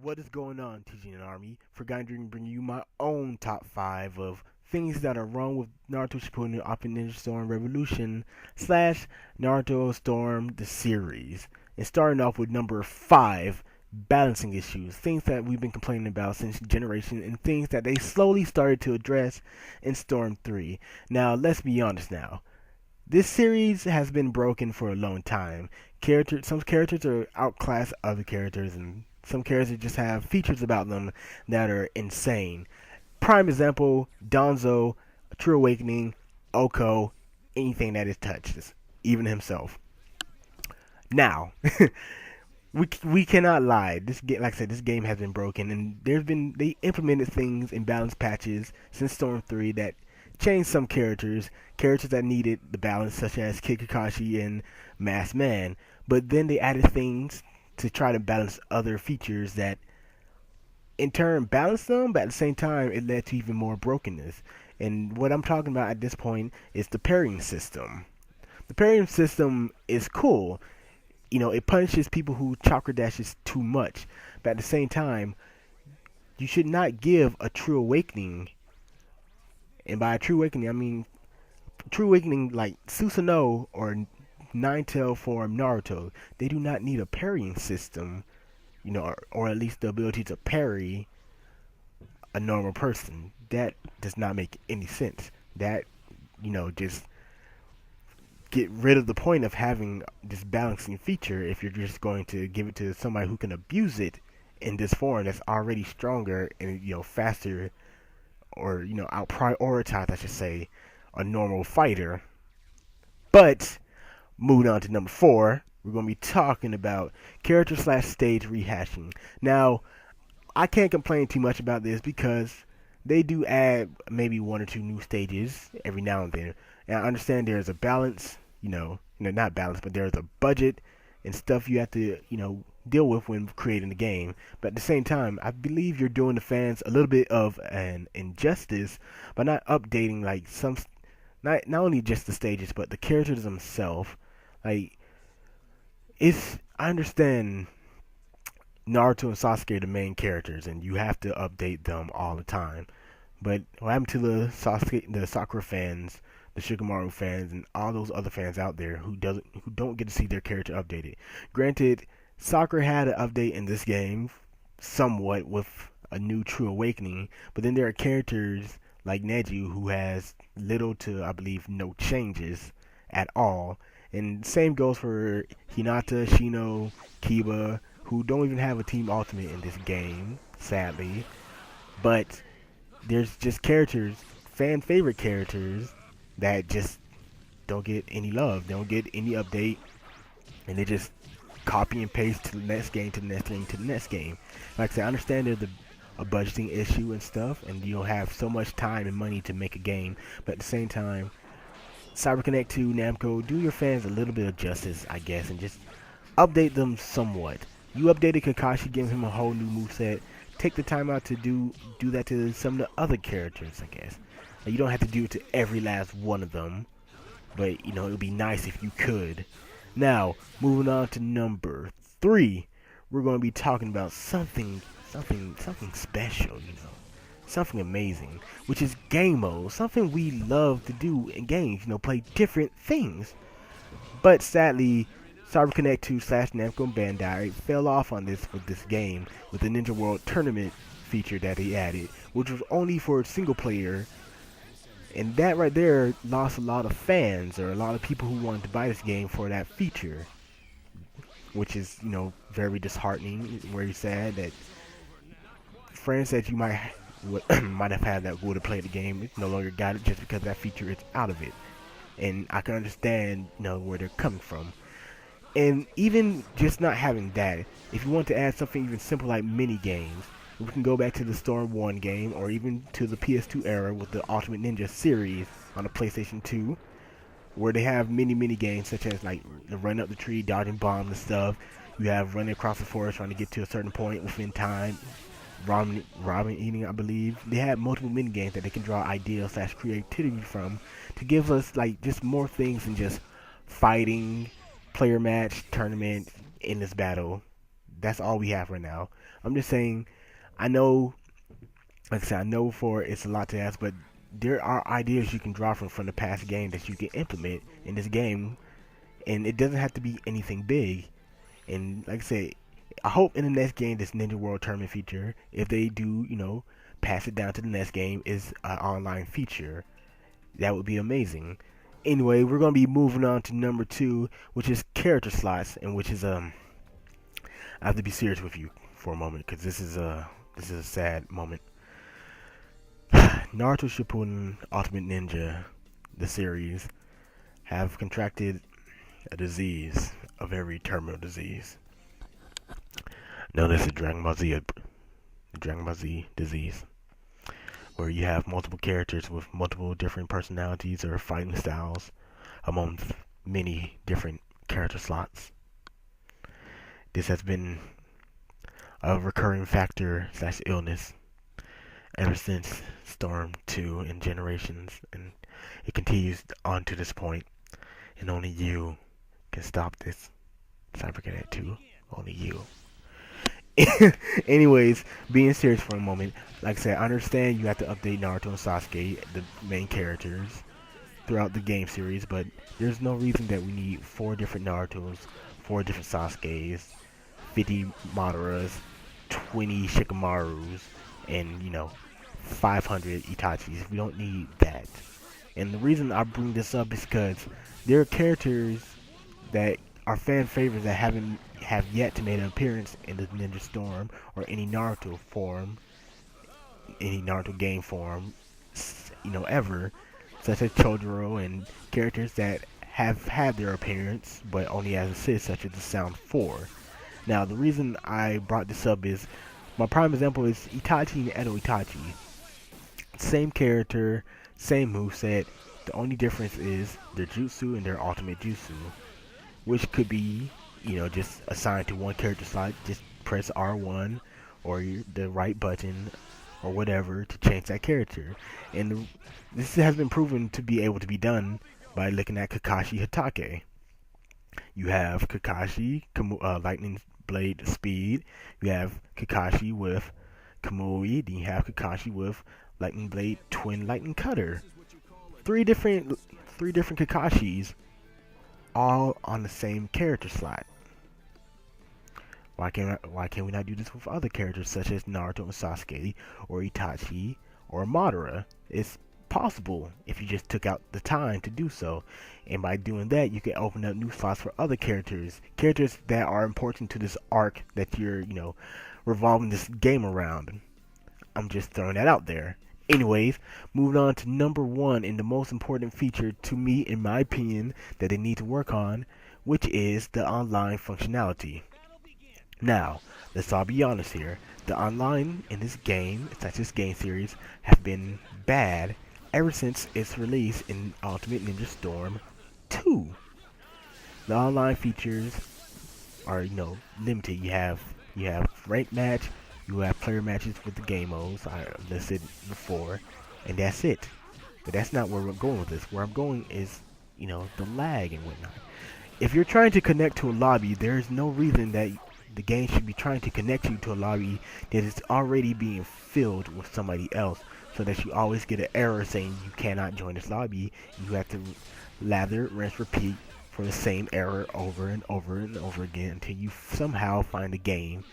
What is going on, teaching an army? Forgotten to bring you my own top 5 of things that are wrong with Naruto Shippuden Open Ninja Storm Revolution slash Naruto Storm the series. And starting off with number 5, balancing issues. Things that we've been complaining about since Generation and things that they slowly started to address in Storm 3. Now, let's be honest now. This series has been broken for a long time. Some characters are outclass other characters, and some characters just have features about them that are insane. Prime example: Donzo, True Awakening, Oko, anything that is touched, even himself. Now, we cannot lie. This game, like I said, this game has been broken, and they implemented things in balance patches since Storm 3 that changed some characters that needed the balance, such as Kid Kakashi and Masked Man. But then they added things to try to balance other features that, in turn, balanced them, but at the same time, it led to even more brokenness. And what I'm talking about at this point is the parrying system. The parrying system is cool. It punishes people who chakra dashes too much, but at the same time, you should not give a true awakening. And by a true awakening, I mean true awakening like Susanoo or Nine-Tail form Naruto. They do not need a parrying system, or at least the ability to parry a normal person. That does not make any sense. That, just get rid of the point of having this balancing feature if you're just going to give it to somebody who can abuse it in this form that's already stronger and faster, or out prioritize, I should say, a normal fighter. But moving on to number 4, we're going to be talking about character slash stage rehashing. Now, I can't complain too much about this because they do add maybe one or two new stages every now and then. And I understand there's a balance, not balance, but there's a budget and stuff you have to, deal with when creating the game. But at the same time, I believe you're doing the fans a little bit of an injustice by not updating like not only just the stages but the characters themselves. Like, I understand Naruto and Sasuke are the main characters, and you have to update them all the time. But what happened to the Sakura fans, the Shikamaru fans, and all those other fans out there who don't get to see their character updated? Granted, Sakura had an update in this game, somewhat with a new True Awakening, but then there are characters like Neji who has little to, I believe, no changes at all. And same goes for Hinata, Shino, Kiba, who don't even have a team ultimate in this game, sadly. But there's just characters, fan favorite characters, that just don't get any love, don't get any update, and they just copy and paste to the next game, to the next game, to the next game. Like I said, I understand there's a budgeting issue and stuff, and you don't have so much time and money to make a game, but at the same time, CyberConnect 2, Namco, do your fans a little bit of justice, I guess, and just update them somewhat. You updated Kakashi, giving him a whole new moveset. Take the time out to do that to some of the other characters, I guess. Now, you don't have to do it to every last one of them, but it would be nice if you could. Now, moving on to number 3, we're going to be talking about something special, something amazing, which is game mode. Something we love to do in games, play different things. But sadly, CyberConnect 2 slash Namco Bandai fell off on this with this game with the Ninja World Tournament feature that he added, which was only for single player. And that right there lost a lot of fans, or a lot of people who wanted to buy this game for that feature, which is, very disheartening, very sad that friends that you might have had that would have played the game no longer got it just because that feature is out of it. And I can understand, where they're coming from. And even just not having that, if you want to add something even simple like mini games, we can go back to the Storm 1 game, or even to the PS2 era with the Ultimate Ninja series on the PlayStation 2, where they have mini games such as like the run up the tree, dodging bombs and stuff. You have running across the forest trying to get to a certain point within time. Ramen eating, I believe. They have multiple mini games that they can draw ideas slash creativity from to give us like just more things than just fighting, player match, tournament, endless battle. that's all we have right now. I'm just saying, I know, like I said, I know for it's a lot to ask, but there are ideas you can draw from the past game that you can implement in this game, and it doesn't have to be anything big. And like I said, I hope in the next game, this Ninja World Tournament feature, if they do, pass it down to the next game, is an online feature. That would be amazing. Anyway, we're gonna be moving on to number two, which is character slots, and which is I have to be serious with you for a moment because this is a sad moment. Naruto Shippuden Ultimate Ninja, the series, have contracted a disease, a very terminal disease, known as the Dragon Ball Z disease, where you have multiple characters with multiple different personalities or fighting styles among many different character slots. This has been a recurring factor slash illness ever since Storm 2 and Generations, and it continues on to this point, and only you can stop this. Cyber Cadet 2, only you. Anyways, being serious for a moment, like I said, I understand you have to update Naruto and Sasuke, the main characters, throughout the game series, but there's no reason that we need 4 different Narutos, 4 different Sasukes, 50 Madaras, 20 Shikamaru's, and 500 Itachis. We don't need that. And the reason I bring this up is because there are characters that are fan favorites that have yet to make an appearance in the Ninja Storm or any Naruto form, any Naruto game form, ever, such as Chodoro and characters that have had their appearance but only as assists, such as the Sound 4. Now, the reason I brought this up is my prime example is Itachi and Edo Itachi. Same character, same moveset. The only difference is their jutsu and their ultimate jutsu, which could be, just assigned to one character slot. Just press R1 or the right button or whatever to change that character. And this has been proven to be able to be done by looking at Kakashi Hatake. You have Kakashi, Lightning Blade Speed. You have Kakashi with Kamui. Then you have Kakashi with Lightning Blade Twin Lightning Cutter. Three different Kakashis, all on the same character slot. Why can't we not do this with other characters such as Naruto and Sasuke, or Itachi, or Madara? It's possible if you just took out the time to do so, and by doing that, you can open up new slots for other characters that are important to this arc that you're revolving this game around. I'm just throwing that out there. Anyways, moving on to number one and the most important feature to me, in my opinion, that they need to work on, which is the online functionality. Now, let's all be honest here. The online in this game, such as this game series, have been bad ever since its release in Ultimate Ninja Storm 2. The online features are, limited. You have ranked match, you have player matches with the game modes I listed before, and that's it. But that's not where we're going with this. Where I'm going is, the lag and whatnot. If you're trying to connect to a lobby, there's no reason that the game should be trying to connect you to a lobby that is already being filled with somebody else, so that you always get an error saying you cannot join this lobby. You have to lather, rinse, repeat for the same error over and over and over again until you somehow find a game.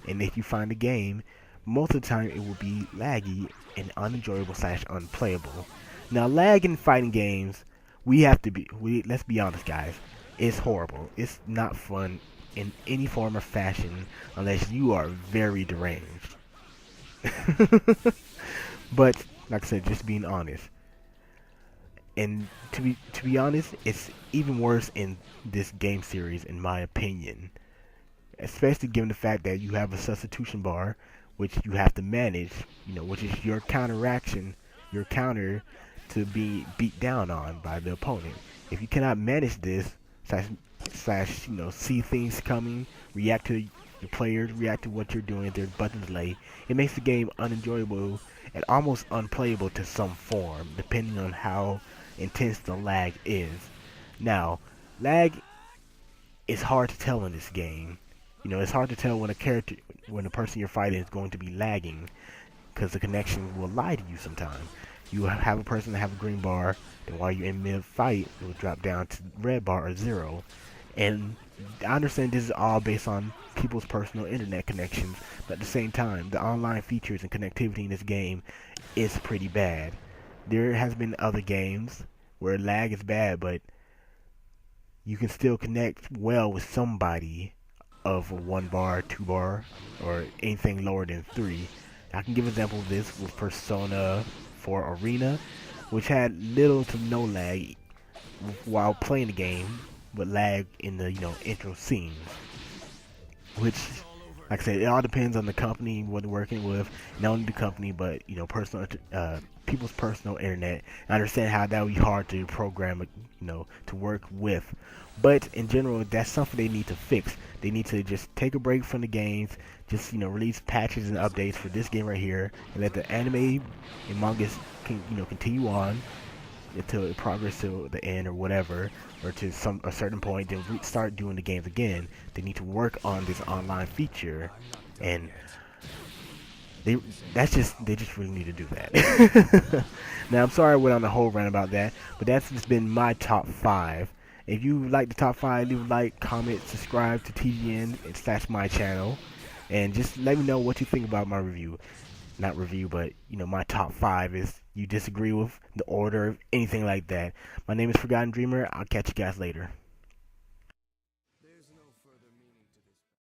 And if you find a game, most of the time it will be laggy and unenjoyable slash unplayable. Now, lag in fighting games, let's be honest, guys, it's horrible. It's not fun in any form or fashion unless you are very deranged. But like I said, just being honest. And to be honest, it's even worse in this game series, in my opinion. Especially given the fact that you have a substitution bar, which you have to manage, which is your counteraction, your counter to be beat down on by the opponent. If you cannot manage this, slash see things coming, react to the players, react to what you're doing if there's button delay, it makes the game unenjoyable and almost unplayable to some form, depending on how intense the lag is. Now, lag is hard to tell in this game. It's hard to tell when a person you're fighting is going to be lagging, because the connection will lie to you sometimes. You have a person that have a green bar, then while you're in mid-fight, it will drop down to red bar or 0. And I understand this is all based on people's personal internet connections, but at the same time, the online features and connectivity in this game is pretty bad. There has been other games where lag is bad, but you can still connect well with somebody of a 1 bar, 2 bar, or anything lower than 3. I can give an example of this with Persona 4 Arena, which had little to no lag while playing the game, but lag in the intro scenes. Which, like I said, it all depends on the company what they're working with. Not only the company, but personal people's personal internet. I understand how that would be hard to program, to work with. But in general, that's something they need to fix. They need to just take a break from the games, just release patches and updates for this game right here, and let the anime and manga continue on until it progress to the end or whatever, or to a certain point, then start doing the games again. They need to work on this online feature, and they just really need to do that. Now, I'm sorry I went on a whole rant about that, but that's just been my top 5. If you like the top 5, leave a like, comment, subscribe to TGN/my channel, and just let me know what you think about my review. Not review, but my top 5 is you disagree with the order, anything like that. My name is Forgotten Dreamer. I'll catch you guys later.